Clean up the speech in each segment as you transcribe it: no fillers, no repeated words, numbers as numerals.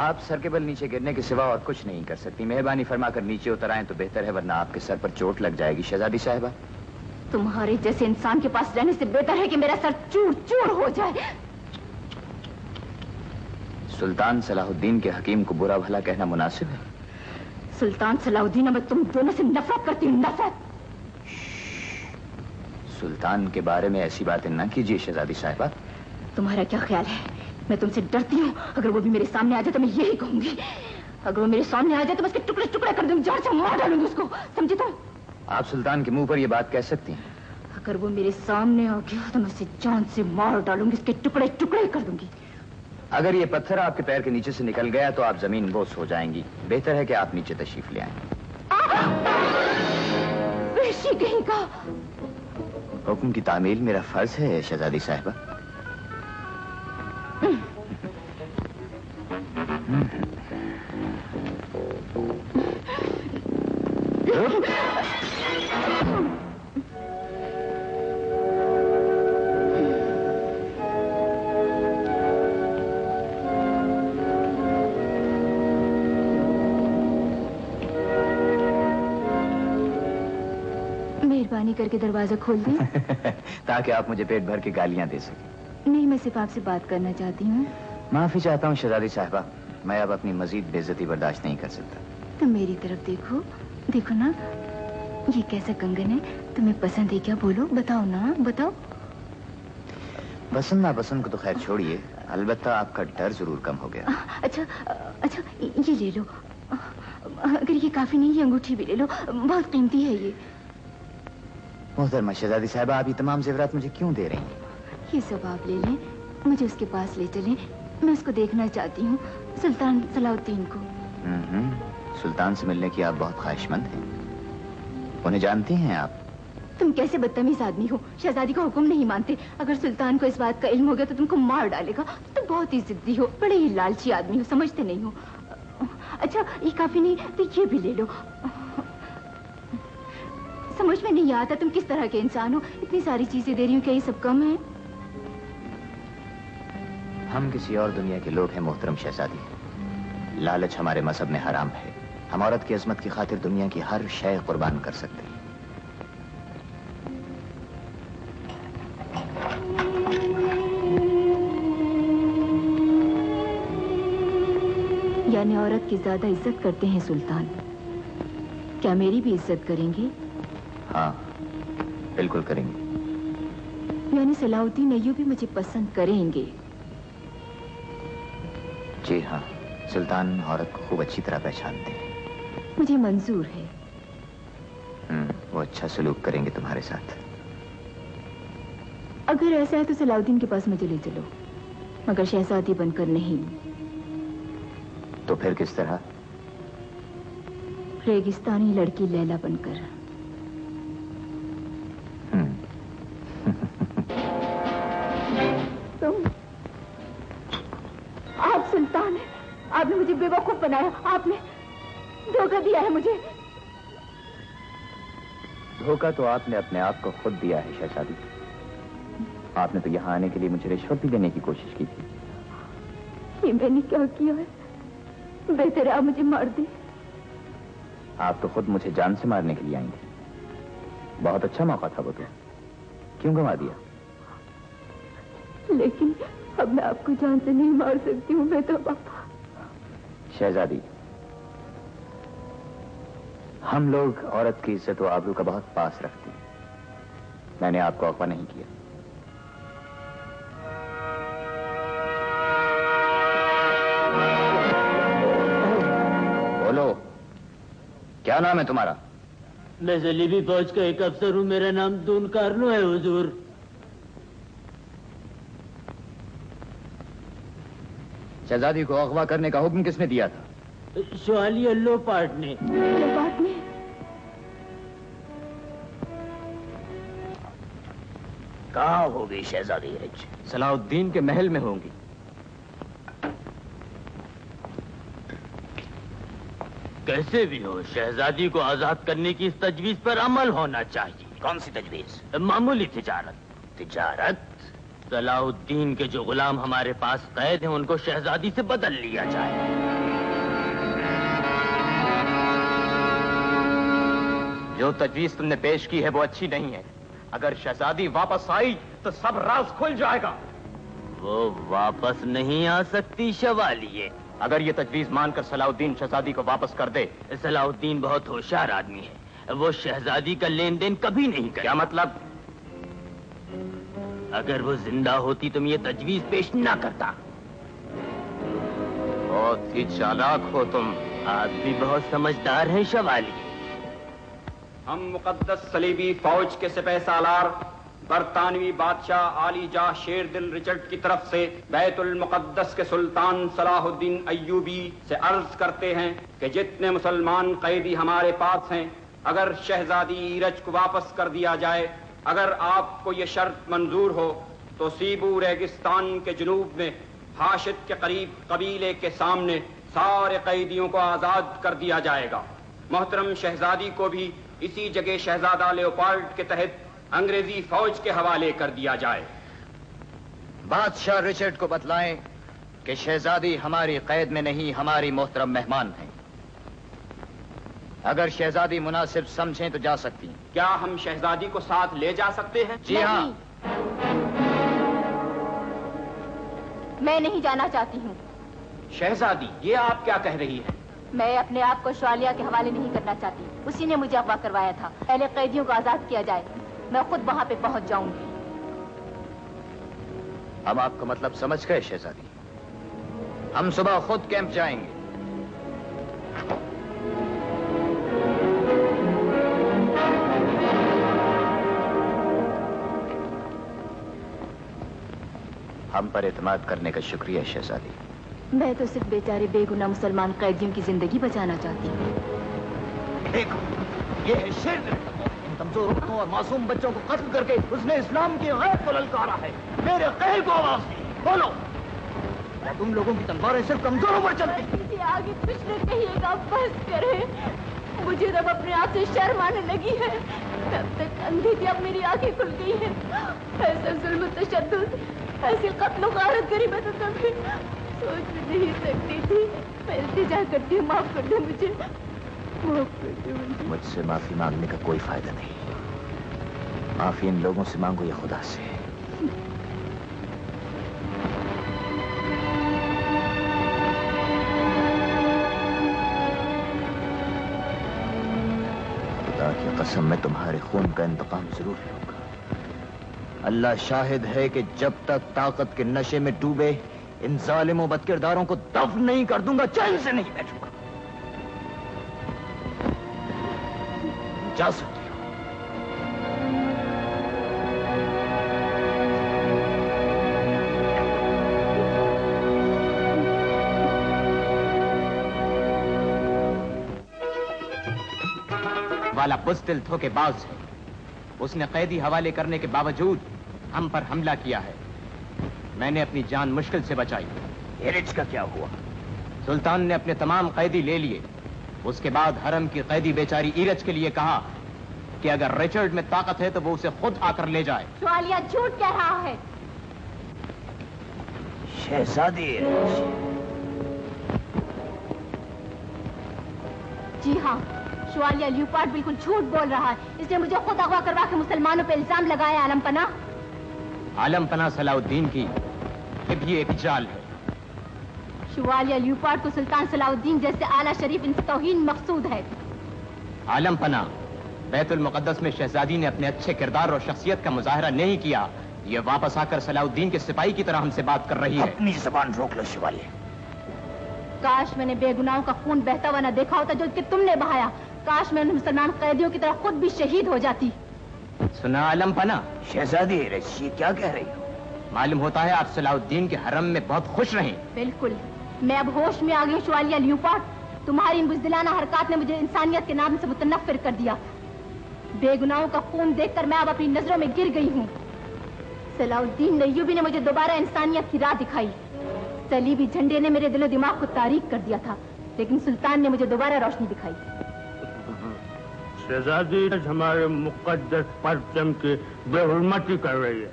آپ سر کے بل نیچے گرنے کے سوا اور کچھ نہیں کر سکتی. مہربانی فرما کر نیچے اتر آئیں تو بہتر ہے، ورنہ آپ کے سر پر چوٹ لگ جائے گی. شہزادی صاحبہ، تمہارے جیسے انسان کے پاس رہنے سے بہتر ہے کہ میرا سر چور چور ہو جائے. سلطان صلاح الدین کے حکیم کو برا بھلا کہنا مناسب ہے؟ سلطان صلاح الدین، میں تم دونوں سے نفرت کرتی ہوں، نفرت. سلطان کے بارے میں ایسی باتیں نہ کیجیے شہزادی صاحبہ. تمہارا کیا خیال ہے میں تم سے ڈرتی ہوں؟ اگر وہ بھی میرے سامنے آ جائے تو میں یہی کہوں گی. اگر وہ میرے سامنے آ جائے تو میں اس کے ٹکڑے ٹکڑے کر دوں گی، جڑ سے مار ڈالوں گی اس کو. سمجھے تم؟ آپ سلطان کے منہ پر یہ بات کہہ سکتی ہیں؟ اگر وہ میرے سامنے آ گیا تو میں اسے جان سے مار ڈالوں گی، اس کے ٹکڑے ٹکڑے کر دوں گی. اگر یہ پتھر آپ کے پیر کے نیچے سے نکل گیا تو آپ زمین بوس ہو جائیں گی. بہتر ہے کہ آپ نیچے تشریف لے آئیں. وحشی کہیں کا. حکم کی تعمیل میرا فرض ہے شہزادی صاحبہ. مہربانی کر کے دروازہ کھول دیں تاکہ آپ مجھے پیٹ بھر کے گالیاں دے سکیں. نہیں، میں صرف آپ سے بات کرنا چاہتی ہوں. معافی چاہتا ہوں شہزادی صاحبہ، میں اب اپنی مزید بے عزتی برداشت نہیں کر سکتا. تم میری طرف دیکھو، دیکھو نا، یہ کیسا کنگن ہے؟ تمہیں پسند ہے کیا؟ بولو، بتاؤ نا، بتاؤ. پسند ناپسند کو تو خیر چھوڑیے، البتہ آپ کا ڈر ضرور کم ہو گیا. اچھا اچھا، یہ لے لو. اگر یہ کافی نہیں، یہ انگوٹھی بھی لے لو، بہت قیمتی ہے یہ. محترمہ شہزادی صاحبہ، آپ یہ تمام زیورات مجھے کیوں دے رہی ہیں؟ یہ سب آپ لے لیں، مجھے اس کے پاس لے چلیں. میں اس کو دیکھنا چاہتی ہوں، سلطان صلاح الدین کو. سلطان سے ملنے کی آپ بہت خواہش مند ہیں. انہیں جانتی ہیں آپ؟ تم کیسے بدتمیز آدمی ہو، شہزادی کا حکم نہیں مانتے. اگر سلطان کو اس بات کا علم ہو گیا تو تم کو مار ڈالے گا. تم بہت ہی ضدی ہو، بڑے ہی لالچی آدمی ہو، سمجھتے نہیں ہو. اچھا، یہ کافی نہیں تو یہ بھی لے لو. سمجھ میں نہیں آتا تم کس طرح کے انسان ہو، اتنی ساری چیزیں دے رہی ہوں، کیا یہ سب کم ہے؟ ہم کسی اور دنیا کے لوگ ہیں محترم شہزادی. لالچ ہمارے مذہب میں حرام ہے. ہم عورت کی عظمت کی خاطر دنیا کی ہر شے قربان کر سکتے ہیں. یعنی عورت کی زیادہ عزت کرتے ہیں سلطان. کیا میری بھی عزت کریں گے؟ ہاں، بالکل کریں گے. یعنی صلاح الدین ایوب بھی مجھے پسند کریں گے؟ جی ہاں، سلطان عورت کو خوب اچھی طرح پہچانتے ہیں. مجھے منظور ہے. وہ اچھا سلوک کریں گے تمہارے ساتھ. اگر ایسا ہے تو صلاح الدین کے پاس مجھے لے چلو، مگر شہزادی بن کر نہیں. تو پھر کس طرح؟ ریگستانی لڑکی لیلا بن کر. تم، آپ سلطان ہیں، آپ نے مجھے بے وقوف بنایا، آپ نے دھوکہ دیا ہے مجھے. دھوکہ تو آپ نے اپنے آپ کو خود دیا ہے شہزادی. آپ نے تو یہاں آنے کے لیے مجھے رشوت بھی دینے کی کوشش کی تھی. یہ میں نے کیا کیا ہے؟ بہتر ہے آپ مجھے مار دیں. آپ تو خود مجھے جان سے مارنے کے لیے آئیں گے. بہت اچھا موقع تھا وہ تو، کیوں گنوا دیا؟ لیکن اب میں آپ کو جان سے نہیں مار سکتی ہوں. میں تو شہزادی، ہم لوگ عورت کی عزت و آبرو کا بہت پاس رکھتے ہیں. میں نے آپ کو اغوا نہیں کیا. بولو، کیا نام ہے تمہارا؟ میں صلیبی فوج کا ایک افسر ہوں. میرا نام دون کارنو ہے حضور. شہزادی کو اغوا کرنے کا حکم کس نے دیا تھا؟ شوالیہ لوپارٹ نے. کہاں ہوگی شہزادی رچ؟ صلاح الدین کے محل میں ہوں گی. کیسے بھی ہو، شہزادی کو آزاد کرنے کی اس تجویز پر عمل ہونا چاہیے. کون سی تجویز؟ معمولی تجارت. تجارت؟ صلاح الدین کے جو غلام ہمارے پاس قید ہیں ان کو شہزادی سے بدل لیا جائے۔ جو تجویز تم نے پیش کی ہے وہ اچھی نہیں ہے۔ اگر شہزادی واپس آئی تو سب راز کھل جائے گا۔ وہ واپس نہیں آ سکتی شوالیے۔ اگر یہ تجویز مان کر صلاح الدین شہزادی کو واپس کر دے۔ صلاح الدین بہت ہوشیار آدمی ہے، وہ شہزادی کا لین دین کبھی نہیں کرے۔ کیا مطلب؟ اگر وہ زندہ ہوتی تم یہ تجویز پیش نہ کرتا۔ بہت ہی چالاک ہو تم۔ آپ بھی بہت سمجھدار ہیں شوالیے۔ ہم مقدس صلیبی فوج کے سپہ سالار برطانوی بادشاہ عالی جاہ شیر دل رچرڈ کی طرف سے بیت المقدس کے سلطان صلاح الدین ایوبی سے عرض کرتے ہیں کہ جتنے مسلمان قیدی ہمارے پاس ہیں، اگر شہزادی ایرج کو واپس کر دیا جائے، اگر آپ کو یہ شرط منظور ہو تو سیبو ریگستان کے جنوب میں حاشد کے قریب قبیلے کے سامنے سارے قیدیوں کو آزاد کر دیا جائے گا۔ محترم شہزادی کو بھی اسی جگہ شہزادہ لیوپارڈ کے تحت انگریزی فوج کے حوالے کر دیا جائے۔ بادشاہ رچرڈ کو بتلائیں کہ شہزادی ہماری قید میں نہیں، ہماری محترم مہمان ہیں۔ اگر شہزادی مناسب سمجھیں تو جا سکتی ہیں۔ کیا ہم شہزادی کو ساتھ لے جا سکتے ہیں؟ جی ہاں۔ میں نہیں جانا چاہتی ہوں۔ شہزادی، یہ آپ کیا کہہ رہی ہیں؟ میں اپنے آپ کو شوالیہ کے حوالے نہیں کرنا چاہتی، اسی نے مجھے اغوا کروایا تھا۔ پہلے قیدیوں کو آزاد کیا جائے، میں خود وہاں پہ پہنچ جاؤں گی۔ ہم آپ کا مطلب سمجھ گئے شہزادی، ہم صبح خود کیمپ جائیں گے۔ ہم پر اعتماد کرنے کا شکریہ شہزادی۔ میں تو صرف بیچارے بے گناہ مسلمان قیدیوں کی زندگی بچانا چاہتی ہوں۔ دیکھو، یہ ہے شیر دل، ان کمزور عورتوں اور معصوم بچوں کو قتل کر کے اس نے اسلام کی غیرت کو للکارا ہے۔ میرے قہر کو آواز دی، بولو، کیا تم لوگوں کی تلواریں صرف کمزوروں پر چلتی؟ کسی آگے کچھ نہ کہیے گا، بس کرے۔ مجھے تب اپنے آپ سے شرم آنے لگی ہے۔ تب تک اندھی تھی، اب میری آنکھیں کھل گئی ہیں۔ ایسا ظلم و تشدد، ایسی قتل و غارت کری میں تو کبھی سوچ بھی نہیں سکتی تھی۔ میں التجا کرتی ہوں، معاف کر دیں مجھے، معاف کر دیں مجھے۔ مجھ سے معافی مانگنے کا کوئی فائدہ نہیں، معافی ان لوگوں سے مانگو یا خدا سے۔ خدا کی قسم میں تمہارے خون کا انتقام ضرور لوں گا۔ اللہ شاہد ہے کہ جب تک طاقت کے نشے میں ڈوبے ان ظالم و بد کرداروں کو دفن نہیں کر دوں گا، چین سے نہیں بیٹھوں گا۔ جا سکتی ہو۔ والا بزدل دھوکے باز ہے، اس نے قیدی حوالے کرنے کے باوجود ہم پر حملہ کیا ہے۔ میں نے اپنی جان مشکل سے بچائی۔ ایرج کا کیا ہوا؟ سلطان نے اپنے تمام قیدی لے لیے۔ اس کے بعد حرم کی قیدی بیچاری ایرج کے لیے کہا کہ اگر رچرڈ میں طاقت ہے تو وہ اسے خود آ کر لے جائے۔ شوالیہ جھوٹ کہہ رہا ہے۔ شہزادی ایرج؟ جی ہاں، شوالیہ لیوپارڈ بالکل جھوٹ بول رہا ہے۔ اس نے مجھے خود اغوا کروا کے مسلمانوں پہ الزام لگایا۔ عالم پناہ، عالم پناہ صلاح الدین کی یہ بھی ایک چال ہے۔ شوالیہ لیوپارڈ کو سلطان صلاح الدین جیسے اعلیٰ شریف ان سے توہین مقصود ہے۔ عالم پناہ، بیت المقدس میں شہزادی نے اپنے اچھے کردار اور شخصیت کا مظاہرہ نہیں کیا، یہ واپس آ کر صلاح الدین کے سپاہی کی طرح ہم سے بات کر رہی ہے۔ اپنی زبان روک لو شوالیہ۔ کاش میں نے بے گناہوں کا خون بہتا ہوا نہ دیکھا ہوتا جو کہ تم نے بہایا۔ کاش میں ان مسلمان قیدیوں کی طرح خود بھی شہید ہو جاتی۔ سنا عالم پناہ، شہزادی ایرج، یہ کیا کہہ رہی ہو؟ معلوم ہوتا ہے آپ صلاح الدین کے حرم میں بہت خوش رہیں۔ بالکل، میں اب ہوش میں آ گئی ہوں شوالیہ لیوپارڈ۔ تمہاری ان بزدلانہ حرکات نے مجھے انسانیت کے نام سے متنفر کر دیا۔ بے گناہوں کا خون دیکھ کر میں اب اپنی نظروں میں گر گئی ہوں۔ صلاح الدین ایوبی نے مجھے دوبارہ انسانیت کی راہ دکھائی۔ صلیبی جھنڈے نے میرے دل و دماغ کو تاریک کر دیا تھا، لیکن سلطان نے مجھے دوبارہ روشنی دکھائی۔ شہزادی ہمارے مقدس پرچم کی بے حرمتی کر رہی ہے۔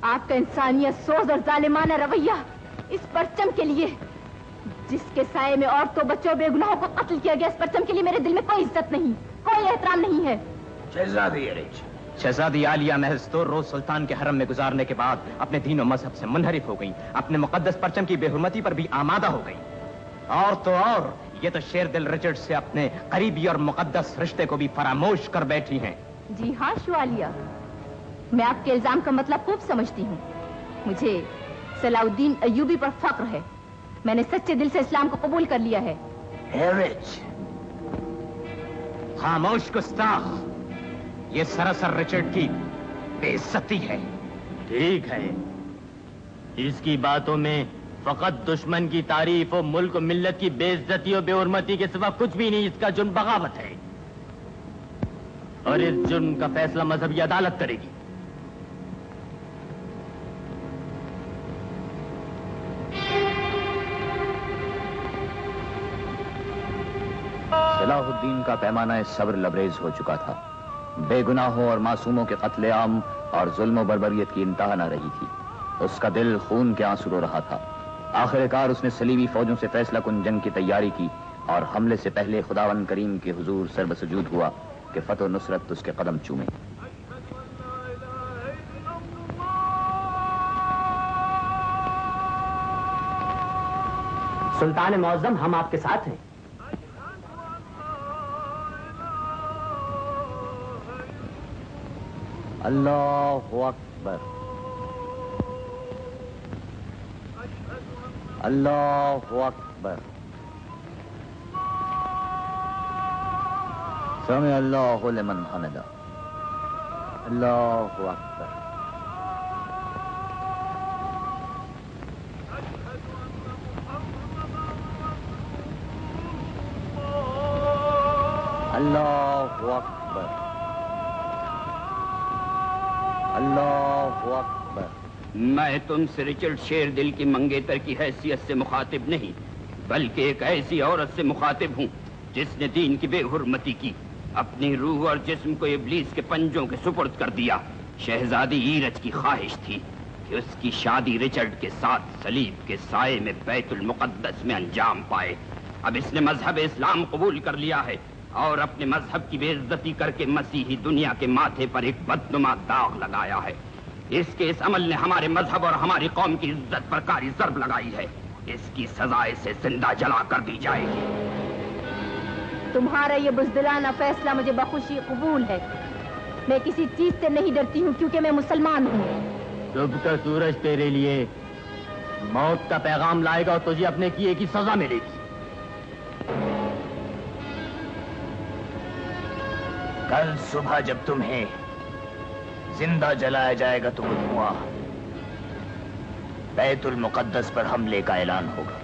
آپ کا انسانیت سوز اور ظالمانہ رویہ اس پرچم کے لیے جس کے سائے میں عورتوں بچوں بے گناہوں کو قتل کیا گیا، اس پرچم کے لیے میرے دل میں کوئی عزت نہیں، کوئی احترام نہیں ہے۔ شہزادی عالیہ محض 2 روز سلطان کے حرم میں گزارنے کے بعد اپنے دین و مذہب سے منحرف ہو گئی، اپنے مقدس پرچم کی بے حرمتی پر بھی آمادہ ہو گئی، اور تو اور یہ تو شیر دل رچرڈ سے اپنے قریبی اور مقدس رشتے کو بھی فراموش کر بیٹھی ہیں۔ جی ہاں شو عالیہ، میں آپ کے الزام کا مطلب خوب سمجھتی ہوں۔ مجھے صلاح الدین ایوبی پر فخر ہے، میں نے سچے دل سے اسلام کو قبول کر لیا ہے۔ خاموش گستاخ، یہ سراسر رچرڈ کی بے عزتی ہے۔ ٹھیک ہے، اس کی باتوں میں فقط دشمن کی تعریف اور ملک و ملت کی بے عزتی اور بے حرمتی کے سوا کچھ بھی نہیں، اس کا جرم بغاوت ہے، اور اس جرم کا فیصلہ مذہبی عدالت کرے گی۔ صلاح الدین کا پیمانہ صبر لبریز ہو چکا تھا، بے گناہوں اور معصوموں کے قتل عام اور ظلم و بربریت کی انتہا نہ رہی تھی، اس کا دل خون کے آنسو رو رہا تھا۔ آخر کار اس نے صلیبی فوجوں سے فیصلہ کن جنگ کی تیاری کی اور حملے سے پہلے خداوند کریم کے حضور سر بسجود ہوا کہ فتح و نصرت اس کے قدم چومے۔ سلطان معظم، ہم آپ کے ساتھ ہیں۔ اللہ اکبر، اللہ اکبر، سمع اللہ لمن حمدہ، اللہ اکبر۔ اللہ اکبر، اللہ اکبر۔ میں تم سے رچرڈ شیر دل کی منگیتر کی حیثیت سے مخاطب نہیں، بلکہ ایک ایسی عورت سے مخاطب ہوں جس نے دین کی بے حرمتی کی، اپنی روح اور جسم کو ابلیس کے پنجوں کے سپرد کر دیا۔ شہزادی ایرج کی خواہش تھی کہ اس کی شادی رچرڈ کے ساتھ صلیب کے سائے میں بیت المقدس میں انجام پائے۔ اب اس نے مذہب اسلام قبول کر لیا ہے اور اپنے مذہب کی بے عزتی کر کے مسیحی دنیا کے ماتھے پر ایک بدنما داغ لگایا ہے۔ اس کے اس عمل نے ہمارے مذہب اور ہماری قوم کی عزت پر کاری ضرب لگائی ہے، اس کی سزا اسے زندہ جلا کر دی جائے گی۔ تمہارا یہ بزدلانہ فیصلہ مجھے بخوشی قبول ہے، میں کسی چیز سے نہیں ڈرتی ہوں کیونکہ میں مسلمان ہوں۔ صبح کا سورج تیرے لیے موت کا پیغام لائے گا اور تجھے اپنے کیے کی سزا ملے گی۔ کل صبح جب تمہیں زندہ جلایا جائے گا تو وہ دھواں بیت المقدس پر حملے کا اعلان ہوگا۔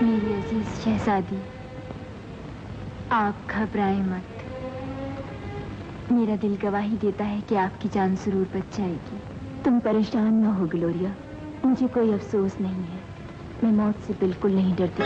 میری عزیز شہزادی، آپ گھبرائیں مت، میرا دل گواہی دیتا ہے کہ آپ کی جان ضرور بچ جائے گی۔ تم پریشان نہ ہو گلوریا، مجھے کوئی افسوس نہیں ہے، میں موت سے بالکل نہیں ڈرتی۔